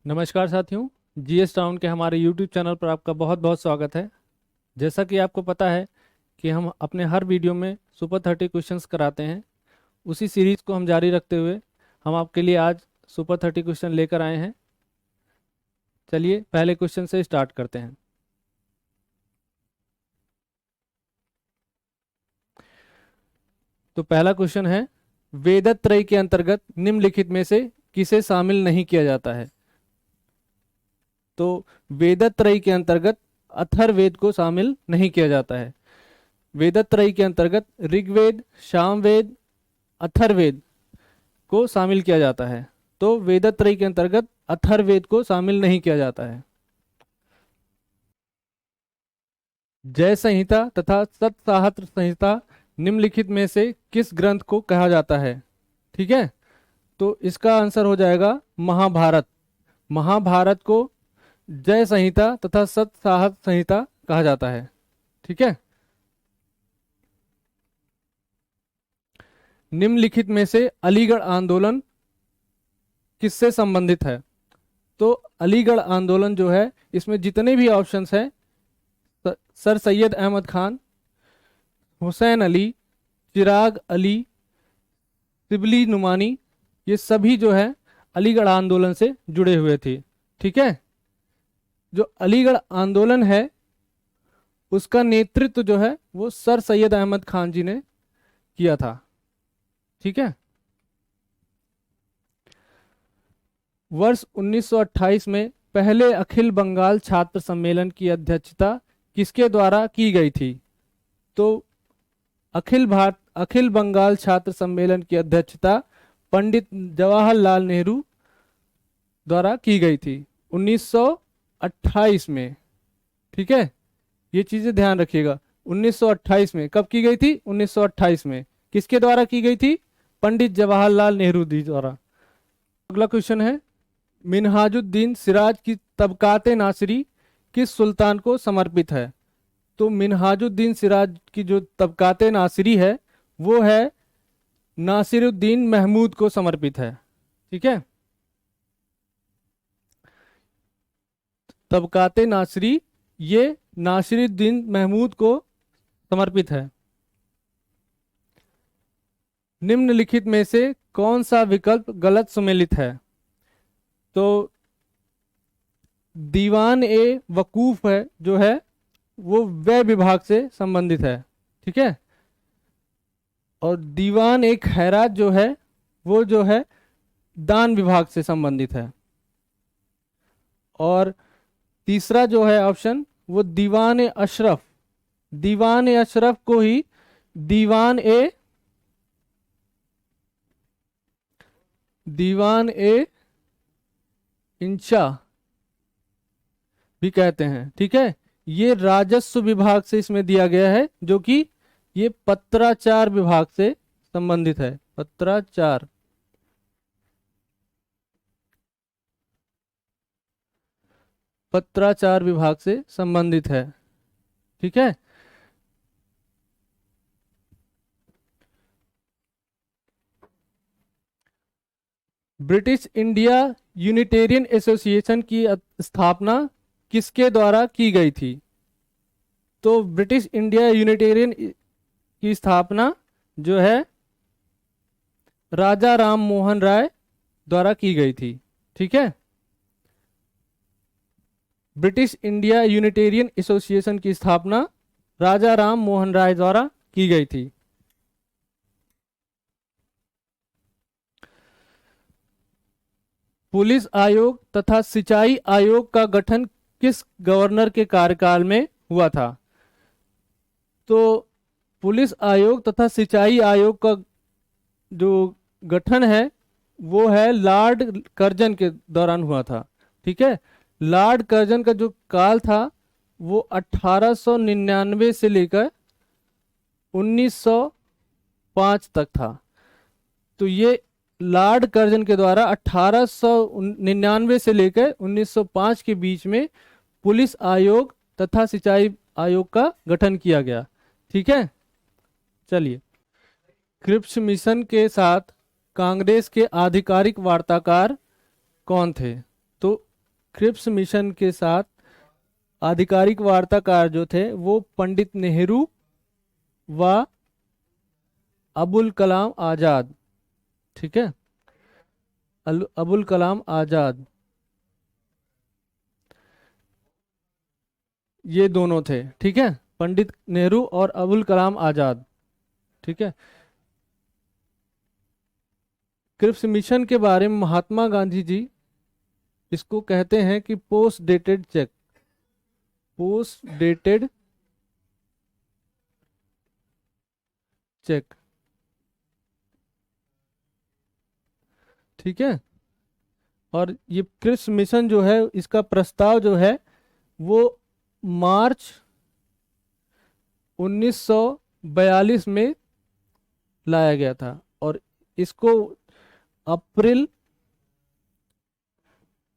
नमस्कार साथियों। GS town के हमारे यूट्यूब चैनल पर आपका बहुत बहुत स्वागत है। जैसा कि आपको पता है कि हम अपने हर वीडियो में सुपर 30 क्वेश्चंस कराते हैं। उसी सीरीज को हम जारी रखते हुए हम आपके लिए आज सुपर 30 क्वेश्चन लेकर आए हैं। चलिए पहले क्वेश्चन से स्टार्ट करते हैं। तो पहला क्वेश्चन है, वेदत्रय के अंतर्गत निम्नलिखित में से किसे शामिल नहीं किया जाता है? तो वेदत्रय के अंतर्गत अथर्ववेद को शामिल नहीं किया जाता है। वेदत्रयी के अंतर्गत ऋग्वेद, सामवेद, अथर्ववेद को शामिल किया जाता है। तो वेदत्रयी के अंतर्गत अथर्ववेद को शामिल नहीं किया जाता है। जय संहिता तथा सतसाहस्त्र संहिता निम्नलिखित में से किस ग्रंथ को कहा जाता है? ठीक है, तो इसका आंसर हो जाएगा महाभारत। महाभारत को जय संहिता तथा सतसाहस्त्र संहिता कहा जाता है। ठीक है, निम्नलिखित में से अलीगढ़ आंदोलन किससे संबंधित है? तो अलीगढ़ आंदोलन जो है, इसमें जितने भी ऑप्शंस हैं, सर सैयद अहमद खान, हुसैन अली, चिराग अली, सिबली नुमानी, ये सभी जो है अलीगढ़ आंदोलन से जुड़े हुए थे। ठीक है, जो अलीगढ़ आंदोलन है उसका नेतृत्व जो है वो सर सैयद अहमद खान जी ने किया था। ठीक है, वर्ष 1928 में पहले अखिल बंगाल छात्र सम्मेलन की अध्यक्षता किसके द्वारा की गई थी? तो अखिल बंगाल छात्र सम्मेलन की अध्यक्षता पंडित जवाहरलाल नेहरू द्वारा की गई थी 1928 में। ठीक है, ये चीजें ध्यान रखिएगा। 1928 में कब की गई थी? 1928 में। किसके द्वारा की गई थी? पंडित जवाहरलाल नेहरू जी द्वारा। अगला क्वेश्चन है, मिन्हाजुद्दीन सिराज की तबकाते नासिरी किस सुल्तान को समर्पित है? तो मिन्हाजुद्दीन सिराज की जो तबकाते नासिरी है वो है नासिरुद्दीन महमूद को समर्पित है। ठीक है, तबकाते नासिरी ये नासिरुद्दीन महमूद को समर्पित है। निम्नलिखित में से कौन सा विकल्प गलत सुमेलित है? तो दीवान ए वकूफ है जो है वो व्यय विभाग से संबंधित है। ठीक है, और दीवान ए खैरात जो है वो जो है दान विभाग से संबंधित है। और तीसरा जो है ऑप्शन वो दीवान ए अशरफ, दीवान ए अशरफ को ही दीवान ए इंशा भी कहते हैं। ठीक है, ये राजस्व विभाग से इसमें दिया गया है, जो कि ये पत्राचार विभाग से संबंधित है। पत्राचार विभाग से संबंधित है। ठीक है, ब्रिटिश इंडिया यूनिटेरियन एसोसिएशन की स्थापना किसके द्वारा की गई थी? तो ब्रिटिश इंडिया यूनिटेरियन की स्थापना जो है राजा राम मोहन राय द्वारा की गई थी। ठीक है, ब्रिटिश इंडिया यूनिटेरियन एसोसिएशन की स्थापना राजा राम मोहन राय द्वारा की गई थी। पुलिस आयोग तथा सिंचाई आयोग का गठन किस गवर्नर के कार्यकाल में हुआ था? तो पुलिस आयोग तथा सिंचाई आयोग का जो गठन है वो है लॉर्ड कर्जन के दौरान हुआ था। ठीक है, लॉर्ड कर्जन का जो काल था वो 1899 से लेकर 1905 तक था। तो ये लॉर्ड कर्जन के द्वारा 1899 से लेकर 1905 के बीच में पुलिस आयोग तथा सिंचाई आयोग का गठन किया गया। ठीक है, चलिए, क्रिप्स मिशन के साथ कांग्रेस के आधिकारिक वार्ताकार कौन थे? तो क्रिप्स मिशन के साथ आधिकारिक वार्ताकार जो थे वो पंडित नेहरू व अबुल कलाम आजाद, ठीक है, अबुल कलाम आजाद, ये दोनों थे, ठीक है, पंडित नेहरू और अबुल कलाम आजाद, ठीक है। क्रिप्स मिशन के बारे में महात्मा गांधी जी इसको कहते हैं कि post dated cheque, post dated cheque, ठीक है। और ये क्रिप्स मिशन जो है इसका प्रस्ताव जो है वो मार्च 1942 में लाया गया था और इसको अप्रैल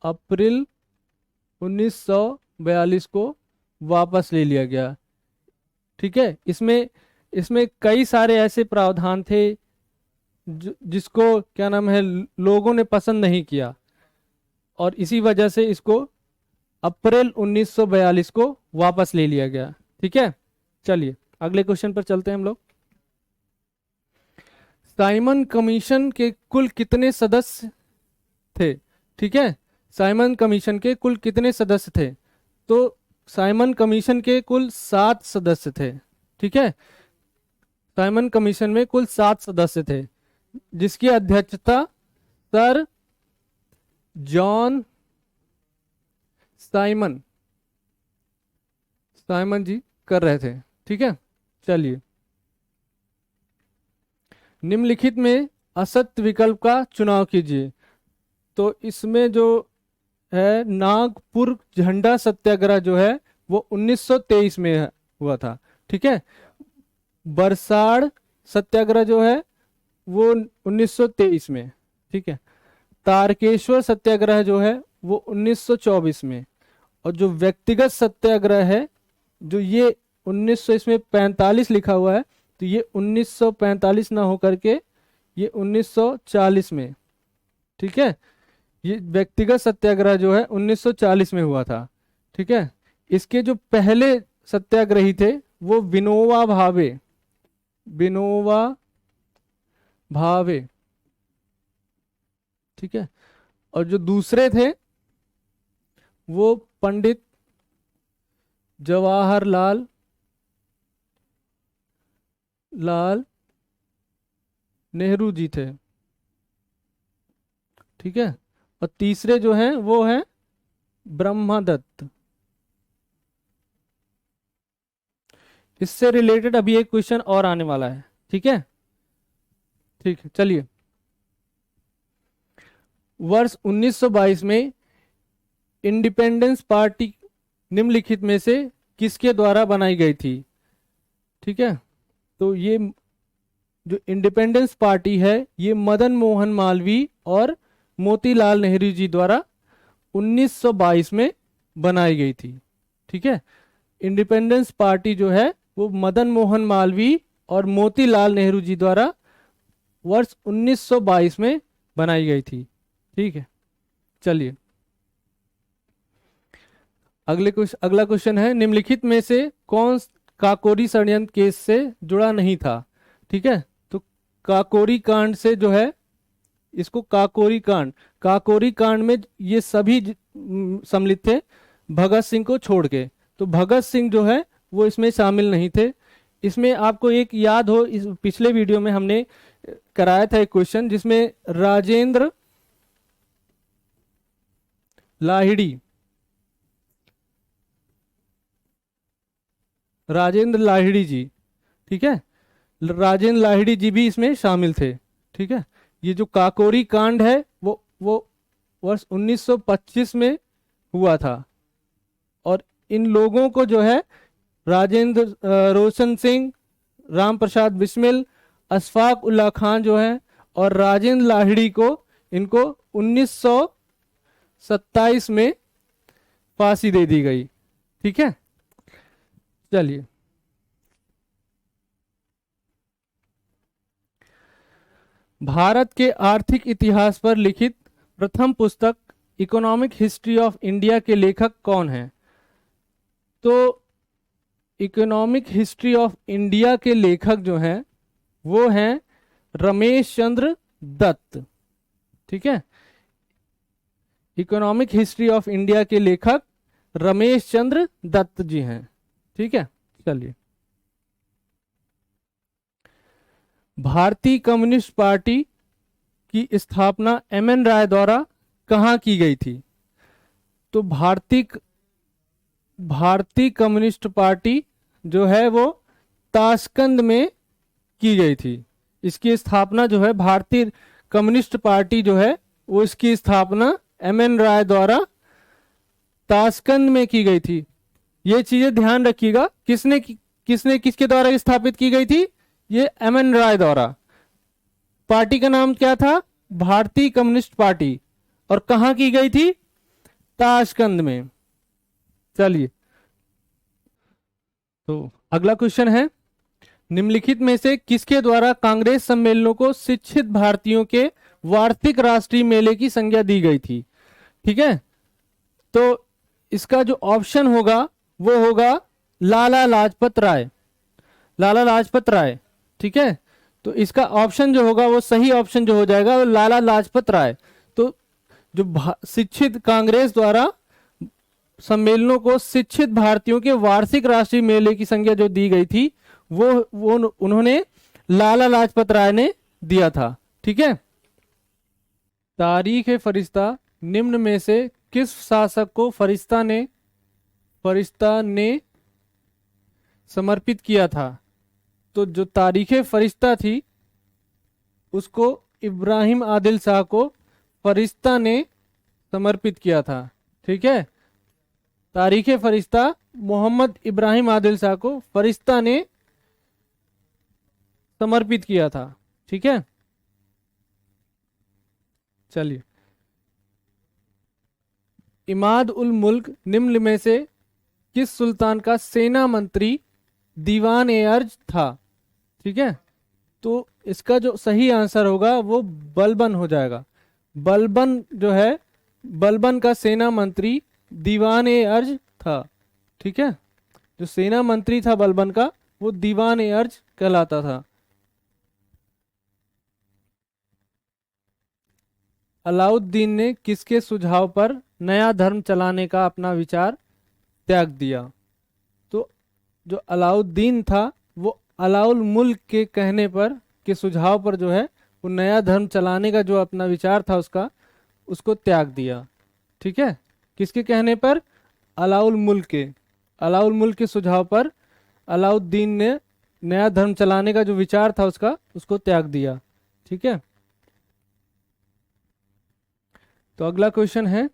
अप्रैल 1942 को वापस ले लिया गया, ठीक है। इसमें इसमें कई सारे ऐसे प्रावधान थे जिसको क्या नाम है लोगों ने पसंद नहीं किया और इसी वजह से इसको अप्रैल 1942 को वापस ले लिया गया, ठीक है। चलिए अगले क्वेश्चन पर चलते हैं हम लोग। साइमन कमीशन के कुल कितने सदस्य थे, ठीक है, साइमन कमीशन के कुल कितने सदस्य थे? तो साइमन कमीशन के कुल 7 सदस्य थे, ठीक है। साइमन कमीशन में कुल 7 सदस्य थे जिसकी अध्यक्षता सर जॉन साइमन साइमन जी कर रहे थे, ठीक है। चलिए, निम्नलिखित में असत्य विकल्प का चुनाव कीजिए। तो इसमें जो है नागपुर झंडा सत्याग्रह जो है वो 1923 में हुआ था, ठीक है। बरसाड़ सत्याग्रह जो है वो 1923 में, ठीक है। तारकेश्वर सत्याग्रह जो है वो 1924 में और जो व्यक्तिगत सत्याग्रह है जो ये 1900 इसमें 45 लिखा हुआ है तो ये 1945 ना होकर के ये 1940 में, ठीक है। ये व्यक्तिगत सत्याग्रह जो है 1940 में हुआ था, ठीक है। इसके जो पहले सत्याग्रही थे वो विनोबा भावे, विनोबा भावे, ठीक है। और जो दूसरे थे वो पंडित जवाहरलाल नेहरू जी थे, ठीक है। और तीसरे जो हैं वो हैं ब्रह्मदत्त। इससे रिलेटेड अभी एक क्वेश्चन और आने वाला है, ठीक है, ठीक है। चलिए, वर्ष 1922 में इंडिपेंडेंस पार्टी निम्नलिखित में से किसके द्वारा बनाई गई थी, ठीक है। तो ये जो इंडिपेंडेंस पार्टी है ये मदन मोहन मालवीय और मोतीलाल नेहरू जी द्वारा 1922 में बनाई गई थी, ठीक है। इंडिपेंडेंस पार्टी जो है वो मदन मोहन मालवीय और मोतीलाल नेहरू जी द्वारा वर्ष 1922 में बनाई गई थी, ठीक है। चलिए, अगला क्वेश्चन है निम्नलिखित में से कौन काकोरी षड्यंत्र केस से जुड़ा नहीं था, ठीक है। तो काकोरी कांड से जो है इसको काकोरी कांड में ये सभी सम्मिलित थे भगत सिंह को छोड़ के, तो भगत सिंह जो है वो इसमें शामिल नहीं थे। इसमें आपको एक याद हो इस पिछले वीडियो में हमने कराया था एक क्वेश्चन जिसमें राजेंद्र लाहिड़ी जी, ठीक है, राजेंद्र लाहिड़ी जी भी इसमें शामिल थे, ठीक है। ये जो काकोरी कांड है वो वर्ष 1925 में हुआ था और इन लोगों को जो है राजेंद्र रोशन सिंह, राम प्रसाद बिस्मिल, अशफाक उल्ला खान जो है और राजेंद्र लाहिड़ी को इनको 1927 में फांसी दे दी गई, ठीक है। चलिए, भारत के आर्थिक इतिहास पर लिखित प्रथम पुस्तक इकोनॉमिक हिस्ट्री ऑफ इंडिया के लेखक कौन हैं? तो इकोनॉमिक हिस्ट्री ऑफ इंडिया के लेखक जो हैं वो हैं रमेश चंद्र दत्त। ठीक है, इकोनॉमिक हिस्ट्री ऑफ इंडिया के लेखक रमेश चंद्र दत्त जी हैं। ठीक है, चलिए। भारतीय कम्युनिस्ट पार्टी की स्थापना एम.एन. राय द्वारा कहाँ की गई थी? तो भारतीय कम्युनिस्ट पार्टी जो है वो ताशकंद में की गई थी। इसकी स्थापना जो है भारतीय कम्युनिस्ट पार्टी जो है वो इसकी स्थापना एम.एन. राय द्वारा ताशकंद में की गई थी। ये चीजें ध्यान रखिएगा, किसके द्वारा स्थापित की गई थी? ये एम.एन. राय द्वारा। पार्टी का नाम क्या था? भारतीय कम्युनिस्ट पार्टी। और कहां की गई थी? ताशकंद में। चलिए, तो अगला क्वेश्चन है, निम्नलिखित में से किसके द्वारा कांग्रेस सम्मेलनों को शिक्षित भारतीयों के वार्षिक राष्ट्रीय मेले की संज्ञा दी गई थी? ठीक है, तो इसका जो ऑप्शन होगा वो होगा लाला लाजपत राय। लाला लाजपत राय। ठीक है, तो इसका ऑप्शन जो होगा वो सही ऑप्शन जो हो जाएगा वो लाला लाजपत राय। तो जो शिक्षित कांग्रेस द्वारा सम्मेलनों को शिक्षित भारतीयों के वार्षिक राष्ट्रीय मेले की संज्ञा जो दी गई थी वो उन्होंने लाला लाजपत राय ने दिया था। ठीक है, तारीख फरिश्ता निम्न में से किस शासक को फरिश्ता ने समर्पित किया था? तो जो तारीख फरिश्ता थी उसको इब्राहिम आदिल शाह को फरिश्ता ने समर्पित किया था। ठीक है, तारीख फरिश्ता मोहम्मद इब्राहिम आदिल शाह को फरिश्ता ने समर्पित किया था। ठीक है, चलिए। इमाद उल मुल्क निम्न में से किस सुल्तान का सेना मंत्री दीवान ए अर्ज था? ठीक है, तो इसका जो सही आंसर होगा वो बलबन हो जाएगा। बलबन जो है, बलबन का सेना मंत्री दीवान ए अर्ज था। ठीक है, जो सेना मंत्री था बलबन का वो दीवान ए अर्ज कहलाता था। अलाउद्दीन ने किसके सुझाव पर नया धर्म चलाने का अपना विचार त्याग दिया? तो जो अलाउद्दीन था वो अलाउल मुल्क के कहने पर, के सुझाव पर जो है वो नया धर्म चलाने का जो अपना विचार था उसको त्याग दिया। ठीक है, किसके कहने पर? अलाउल मुल्क के सुझाव पर अलाउद्दीन ने नया धर्म चलाने का जो विचार था उसको त्याग दिया। ठीक है, तो अगला क्वेश्चन है,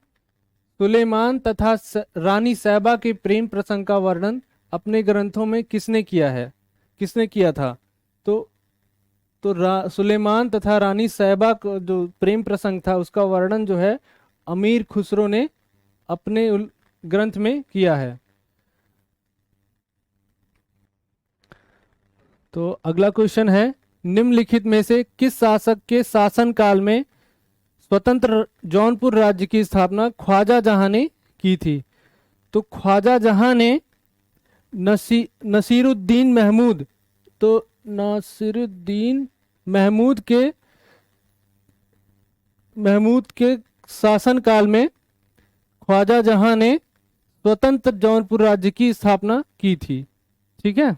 सुलेमान तथा रानी सैबा के प्रेम प्रसंग का वर्णन अपने ग्रंथों में किसने किया था? तो सुलेमान तथा रानी सैबा का जो प्रेम प्रसंग था उसका वर्णन जो है अमीर खुसरो ने अपने ग्रंथ में किया है। तो अगला क्वेश्चन है, निम्नलिखित में से किस शासक के शासनकाल में स्वतंत्र जौनपुर राज्य की स्थापना ख्वाजा जहां ने की थी? तो ख्वाजा जहां ने नसीरुद्दीन महमूद, तो नासिरुद्दीन महमूद के शासनकाल में ख्वाजा जहां ने स्वतंत्र जौनपुर राज्य की स्थापना की थी। ठीक है,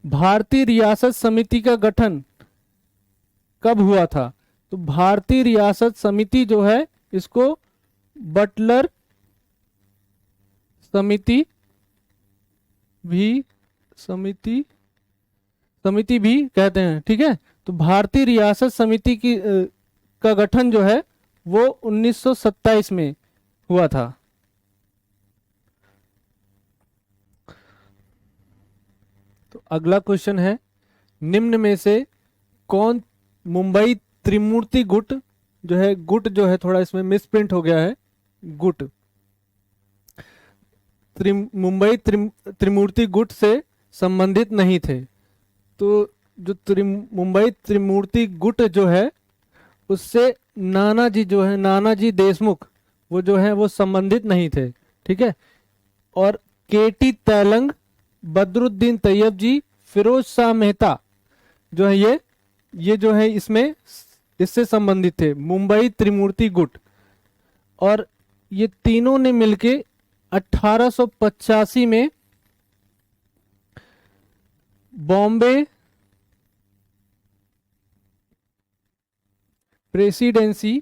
भारतीय रियासत समिति का गठन कब हुआ था? तो भारतीय रियासत समिति जो है इसको बटलर समिति भी कहते हैं। ठीक है, तो भारतीय रियासत समिति का गठन जो है वो 1927 में हुआ था। तो अगला क्वेश्चन है, निम्न में से कौन मुंबई त्रिमूर्ति गुट जो है थोड़ा इसमें मिसप्रिंट हो गया है, मुंबई त्रिमूर्ति गुट से संबंधित नहीं थे? तो जो मुंबई त्रिमूर्ति गुट जो है उससे नानाजी जो है, नानाजी देशमुख, वो जो है वो संबंधित नहीं थे। ठीक है। और केटी तैलंग, बदरुद्दीन तैयब जी, फिरोज शाह मेहता जो है ये जो है इसमें इससे संबंधित थे, मुंबई त्रिमूर्ति गुट। और ये तीनों ने मिलके 1885 में बॉम्बे प्रेसिडेंसी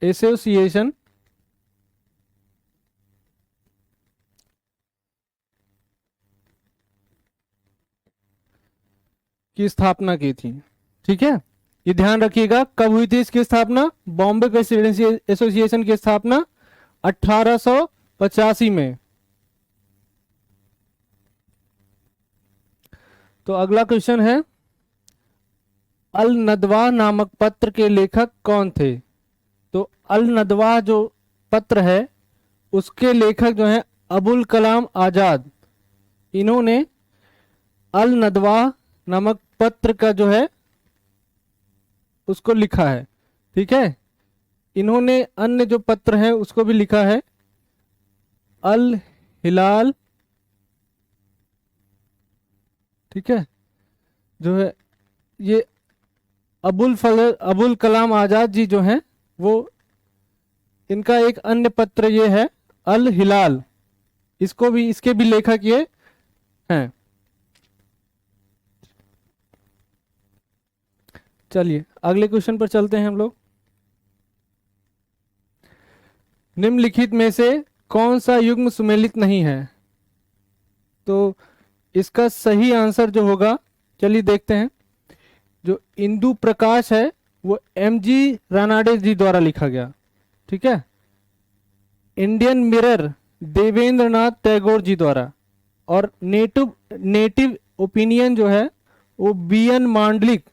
एसोसिएशन की स्थापना की थी। ठीक है, ये ध्यान रखिएगा, कब हुई थी इसकी स्थापना? बॉम्बे प्रेसिडेंसी एसोसिएशन की स्थापना 1885 में। तो अगला क्वेश्चन है, अल नदवा नामक पत्र के लेखक कौन थे? तो अल नदवा जो पत्र है उसके लेखक जो है अबुल कलाम आजाद। इन्होंने अल नदवा नामक पत्र का जो है उसको लिखा है। ठीक है। इन्होंने अन्य जो पत्र है उसको भी लिखा है, अल हिलाल। ठीक है, जो है ये अबुल कलाम आजाद जी जो हैं वो, इनका एक अन्य पत्र ये है अल हिलाल, इसको भी, इसके भी लेखक ये हैं। चलिए अगले क्वेश्चन पर चलते हैं हम लोग। निम्नलिखित में से कौन सा युग्म सुमेलित नहीं है? तो इसका सही आंसर जो होगा, चलिए देखते हैं। जो इंदु प्रकाश है वो एमजी रानाडे जी द्वारा लिखा गया। ठीक है। इंडियन मिरर देवेंद्र नाथ टैगोर जी द्वारा। और नेटिव नेटिव ओपिनियन जो है वो बीएन मांडलिक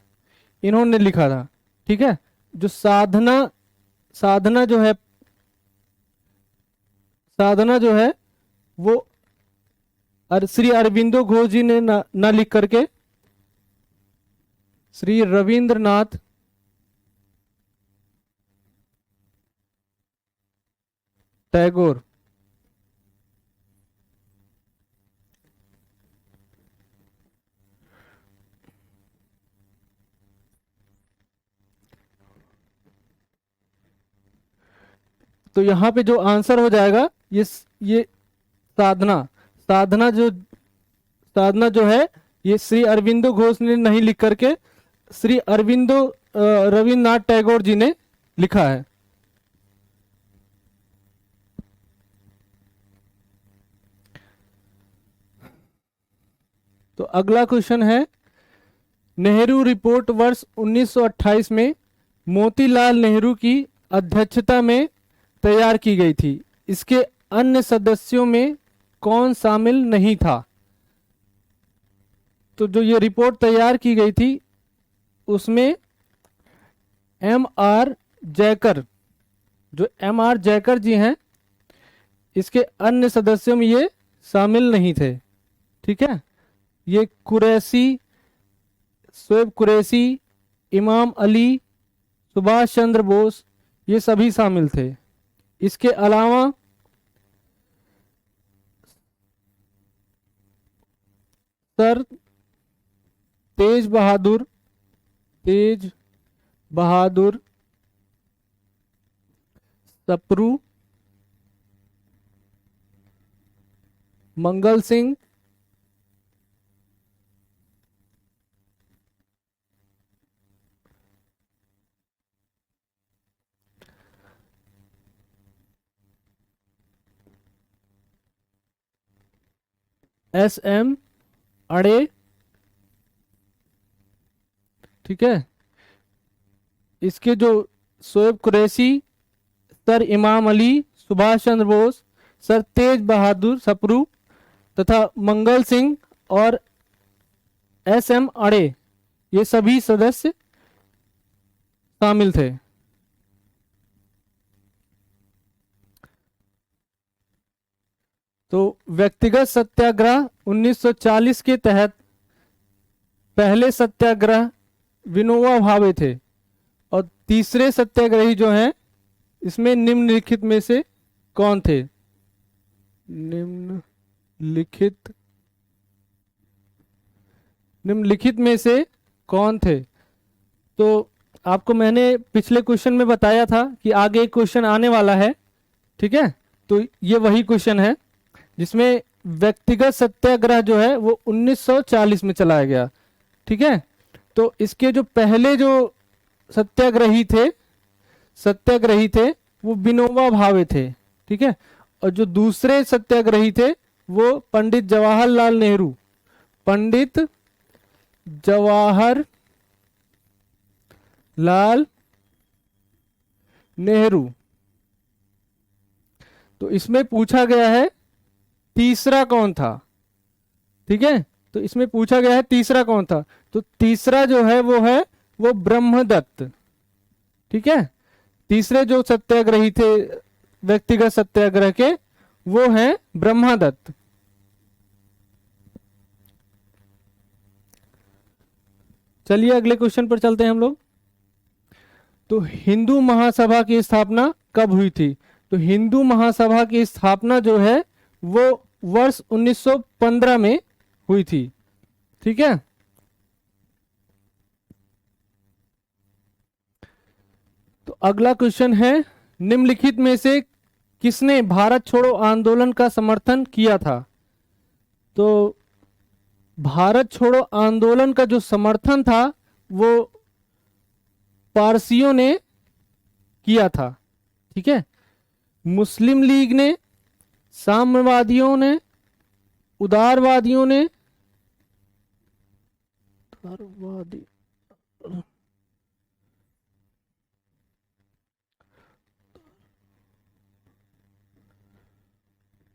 इन्होंने लिखा था। ठीक है। जो साधना साधना जो है साधना जो है वो श्री अरविंदो घोष जी ने ना लिख करके श्री रविंद्रनाथ टैगोर तो यहाँ पे जो आंसर हो जाएगा ये साधना साधना जो साधना जो है ये श्री अरविंदो घोष ने नहीं लिख करके श्री अरविंदो रविन्द्रनाथ टैगोर जी ने लिखा है। तो अगला क्वेश्चन है, नेहरू रिपोर्ट वर्ष 1928 में मोतीलाल नेहरू की अध्यक्षता में तैयार की गई थी। इसके अन्य सदस्यों में कौन शामिल नहीं था? तो जो ये रिपोर्ट तैयार की गई थी उसमें एम.आर. जयकर, जो एम.आर. जयकर जी हैं, इसके अन्य सदस्यों में ये शामिल नहीं थे। ठीक है। ये कुरैशी, शोएब कुरैशी, इमाम अली, सुभाष चंद्र बोस, ये सभी शामिल थे। इसके अलावा सर तेज बहादुर सप्रू, मंगल सिंह, एस.एम. अड़े। ठीक है। इसके जो शोएब कुरैशी, सर इमाम अली, सुभाष चंद्र बोस, सर तेज बहादुर सप्रू तथा मंगल सिंह और एस.एम. अड़े, ये सभी सदस्य शामिल थे। तो व्यक्तिगत सत्याग्रह 1940 के तहत पहले सत्याग्रह विनोबा भावे थे, और तीसरे सत्याग्रही जो हैं इसमें निम्नलिखित में से कौन थे? निम्नलिखित में से कौन थे? तो आपको मैंने पिछले क्वेश्चन में बताया था कि आगे एक क्वेश्चन आने वाला है, ठीक है। तो ये वही क्वेश्चन है जिसमें व्यक्तिगत सत्याग्रह जो है वो 1940 में चलाया गया, ठीक है। तो इसके जो पहले जो सत्याग्रही थे वो विनोबा भावे थे, ठीक है। और जो दूसरे सत्याग्रही थे वो पंडित जवाहरलाल नेहरू। तो इसमें पूछा गया है तीसरा कौन था, ठीक है। तो इसमें पूछा गया है तीसरा कौन था, तो तीसरा जो है वो ब्रह्मदत्त, ठीक है। तीसरे जो सत्याग्रही थे व्यक्तिगत सत्याग्रह के वो हैं ब्रह्मदत्त। चलिए अगले क्वेश्चन पर चलते हैं हम लोग। तो हिंदू महासभा की स्थापना कब हुई थी? तो हिंदू महासभा की स्थापना जो है वो वर्ष 1915 में हुई थी, ठीक है। तो अगला क्वेश्चन है, निम्नलिखित में से किसने भारत छोड़ो आंदोलन का समर्थन किया था? तो भारत छोड़ो आंदोलन का जो समर्थन था वो पारसियों ने किया था, ठीक है। मुस्लिम लीग ने, साम्यवादियों ने, उदारवादियों ने,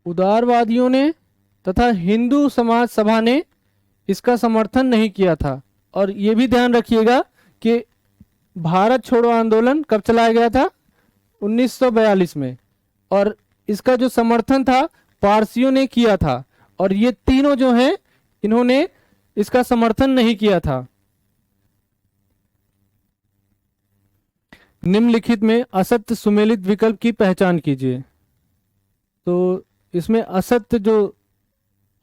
उदारवादियों ने तथा हिंदू समाज सभा ने इसका समर्थन नहीं किया था। और ये भी ध्यान रखिएगा कि भारत छोड़ो आंदोलन कब चलाया गया था? 1942 में, और इसका जो समर्थन था पारसियों ने किया था, और ये तीनों जो हैं इन्होंने इसका समर्थन नहीं किया था। निम्नलिखित में असत्य सुमेलित विकल्प की पहचान कीजिए। तो इसमें असत्य जो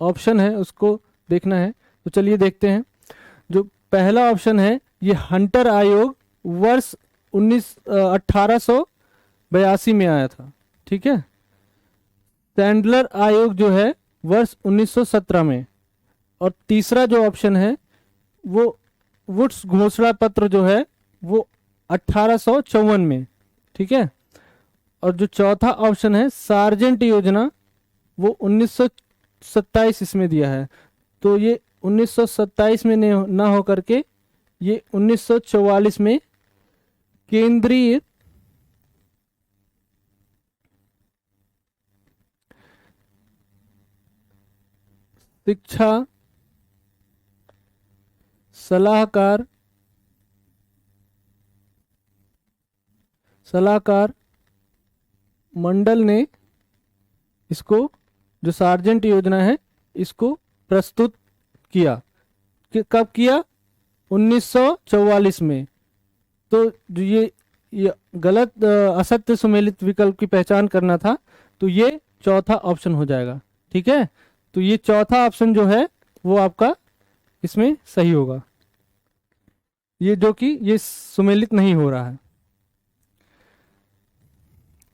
ऑप्शन है उसको देखना है, तो चलिए देखते हैं। जो पहला ऑप्शन है ये हंटर आयोग वर्ष 1882 में आया था, ठीक है। सैंडलर आयोग जो है वर्ष 1917 में, और तीसरा जो ऑप्शन है वो वुड्स घोषणा पत्र जो है वो 1854 में, ठीक है। और जो चौथा ऑप्शन है सार्जेंट योजना वो 1927 इसमें दिया है, तो ये 1927 में ना हो करके ये 1944 में केंद्रीय शिक्षा सलाहकार मंडल ने इसको, जो सार्जेंट योजना है, इसको प्रस्तुत किया। कब किया? 1944 में। तो जो ये गलत असत्य सुमेलित विकल्प की पहचान करना था, तो ये चौथा ऑप्शन हो जाएगा, ठीक है। तो ये चौथा ऑप्शन जो है वो आपका इसमें सही होगा, ये जो कि ये सुमेलित नहीं हो रहा है।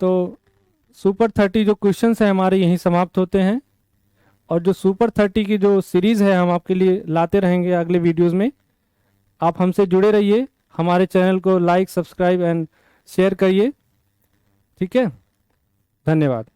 तो सुपर 30 जो क्वेश्चंस हैं हमारे यहीं समाप्त होते हैं, और जो सुपर 30 की जो सीरीज़ है हम आपके लिए लाते रहेंगे अगले वीडियोस में। आप हमसे जुड़े रहिए, हमारे चैनल को लाइक, सब्सक्राइब एंड शेयर करिए, ठीक है। धन्यवाद।